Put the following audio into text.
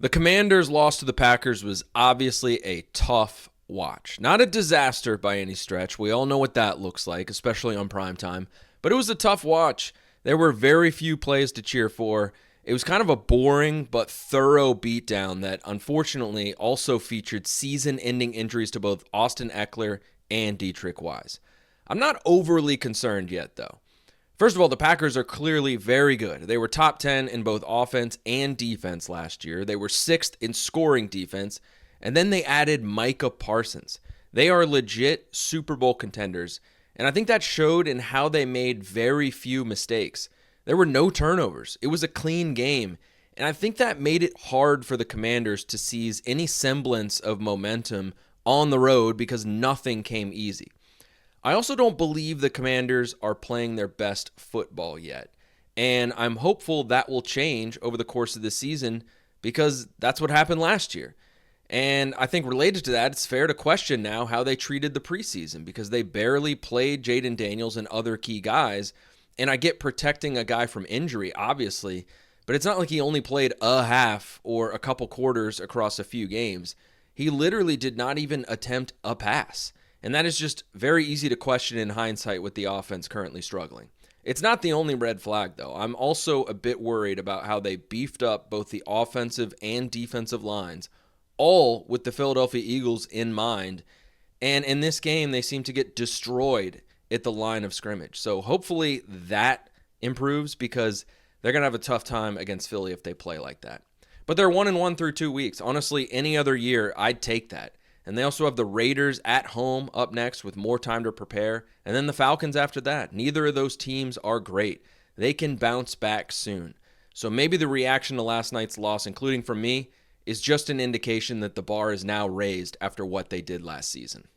The Commanders' loss to the Packers was obviously a tough watch. Not a disaster by any stretch. We all know what that looks like, especially on primetime. But it was a tough watch. There were very few plays to cheer for. It was kind of a boring but thorough beatdown that unfortunately also featured season-ending injuries to both Austin Eckler and Deatrich Wise. I'm not overly concerned yet, though. First of all, the Packers are clearly very good. They were top 10 in both offense and defense last year. They were sixth in scoring defense, and then they added Micah Parsons. They are legit Super Bowl contenders, and I think that showed in how they made very few mistakes. There were no turnovers. It was a clean game, and I think that made it hard for the Commanders to seize any semblance of momentum on the road because nothing came easy. I also don't believe the Commanders are playing their best football yet, and I'm hopeful that will change over the course of the season because that's what happened last year. And I think related to that, it's fair to question now how they treated the preseason because they barely played Jaden Daniels and other key guys. And I get protecting a guy from injury, obviously, but it's not like he only played a half or a couple quarters across a few games. He literally did not even attempt a pass. And that is just very easy to question in hindsight with the offense currently struggling. It's not the only red flag, though. I'm also a bit worried about how they beefed up both the offensive and defensive lines, all with the Philadelphia Eagles in mind. And in this game, they seem to get destroyed at the line of scrimmage. So hopefully that improves because they're going to have a tough time against Philly if they play like that. But they're 1-1 through 2 weeks. Honestly, any other year, I'd take that. And they also have the Raiders at home up next with more time to prepare. And then the Falcons after that. Neither of those teams are great. They can bounce back soon. So maybe the reaction to last night's loss, including from me, is just an indication that the bar is now raised after what they did last season.